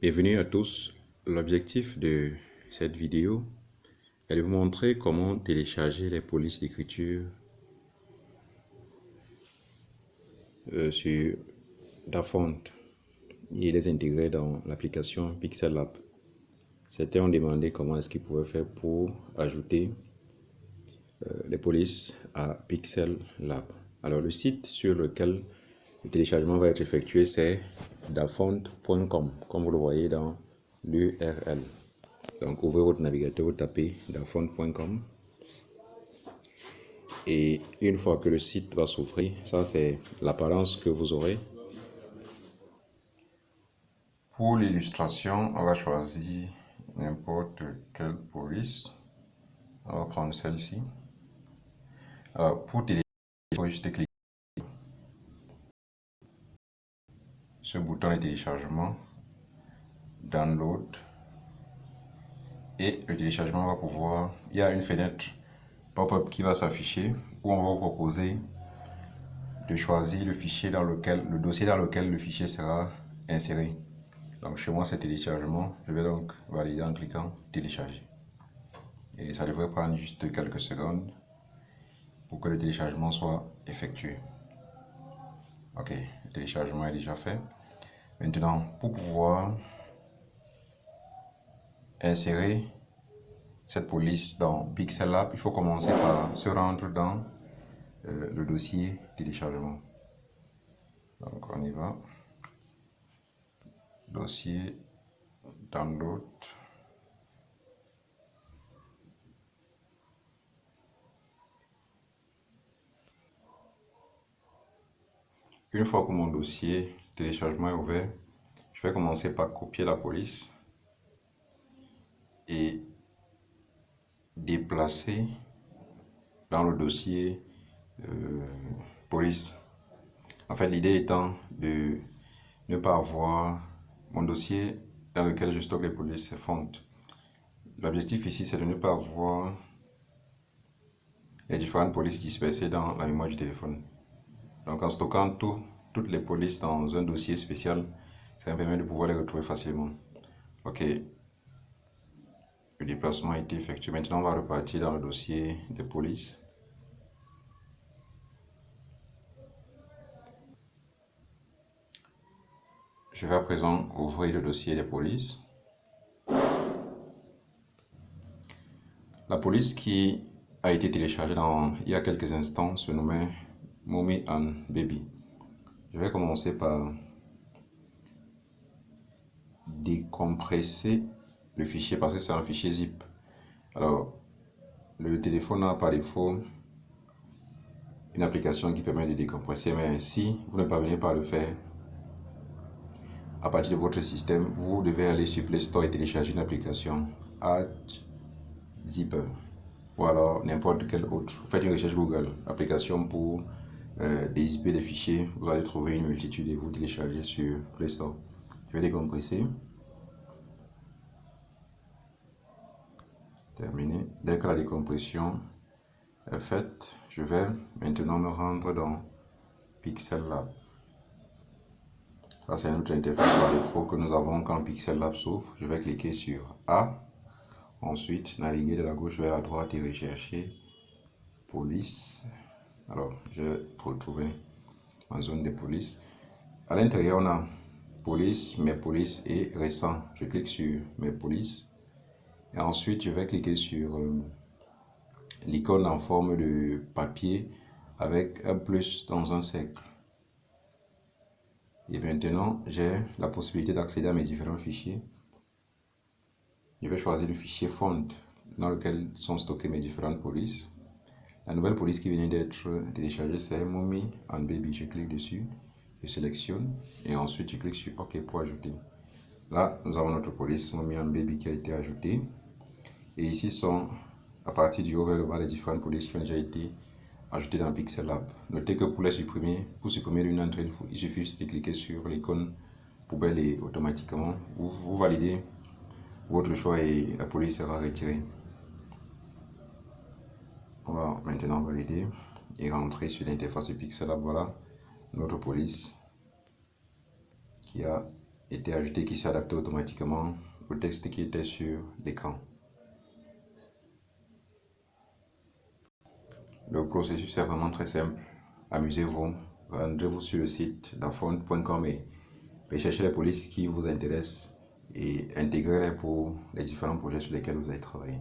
Bienvenue à tous. L'objectif de cette vidéo est de vous montrer comment télécharger les polices d'écriture sur Dafont et les intégrer dans l'application Pixel Lab. Certains ont demandé comment est-ce qu'ils pouvaient faire pour ajouter les polices à Pixel Lab. Alors le site sur lequel le téléchargement va être effectué, c'est dafont.com, comme vous le voyez dans l'URL. Donc ouvrez votre navigateur, vous tapez dafont.com et une fois que le site va s'ouvrir, ça c'est l'apparence que vous aurez. Pour l'illustration, on va choisir n'importe quelle police. On va prendre celle-ci. Alors pour télécharger, il faut juste cliquer sur ce bouton de téléchargement, download, et le téléchargement va pouvoir, il y a une fenêtre pop-up qui va s'afficher où on va vous proposer de choisir le fichier dans lequel, le dossier dans lequel le fichier sera inséré. Donc chez moi c'est téléchargement, je vais donc valider en cliquant télécharger. Et ça devrait prendre juste quelques secondes pour que le téléchargement soit effectué. Ok, le téléchargement est déjà fait. Maintenant, pour pouvoir insérer cette police dans Pixel Lab, il faut commencer par se rendre dans le dossier téléchargement. Donc on y va. Dossier, download. Une fois que mon dossier téléchargement est ouvert, je vais commencer par copier la police et déplacer dans le dossier police. En fait, l'idée étant de ne pas avoir mon dossier dans lequel je stocke les polices, c'est Font. L'objectif ici, c'est de ne pas avoir les différentes polices dispersées dans la mémoire du téléphone. Donc en stockant toutes les polices dans un dossier spécial, ça me permet de pouvoir les retrouver facilement. Ok, le déplacement a été effectué. Maintenant, on va repartir dans le dossier des polices. Je vais à présent ouvrir le dossier des polices. La police qui a été téléchargée il y a quelques instants se nommait Mommy and Baby. Je vais commencer par décompresser le fichier parce que c'est un fichier zip. Alors, le téléphone a par défaut une application qui permet de décompresser, mais si vous ne parvenez pas à le faire à partir de votre système, vous devez aller sur Play Store et télécharger une application Zipper ou alors n'importe quelle autre. Vous faites une recherche Google, application pour dézipper les fichiers, vous allez trouver une multitude et vous téléchargez sur Play Store. Je vais décompresser. Terminé. Dès que la décompression est faite, je vais maintenant me rendre dans Pixel Lab. Ça, c'est notre interface par défaut que nous avons quand Pixel Lab s'ouvre. Je vais cliquer sur A. Ensuite, naviguer de la gauche vers la droite et rechercher police. Alors, je vais retrouver ma zone de police. À l'intérieur, on a police, mes polices et récent. Je clique sur mes polices. Et ensuite, je vais cliquer sur l'icône en forme de papier avec un plus dans un cercle. Et maintenant, j'ai la possibilité d'accéder à mes différents fichiers. Je vais choisir le fichier Font dans lequel sont stockées mes différentes polices. La nouvelle police qui vient d'être téléchargée, c'est Mommy and Baby. Je clique dessus, je sélectionne et ensuite je clique sur OK pour ajouter. Là, nous avons notre police Mommy and Baby qui a été ajoutée. Et ici sont, à partir du haut vers le bas, les différentes polices qui ont déjà été ajoutées dans Pixel Lab. Notez que pour supprimer l'une d'entre elles, il suffit juste de cliquer sur l'icône poubelle et automatiquement, vous validez votre choix et la police sera retirée. On va maintenant valider et rentrer sur l'interface de Pixel Lab. Voilà notre police qui a été ajouté qui s'est adapté automatiquement au texte qui était sur l'écran. Le processus est vraiment très simple. Amusez-vous, rendez-vous sur le site dafont.com et recherchez les polices qui vous intéressent et intégrez-les pour les différents projets sur lesquels vous allez travailler.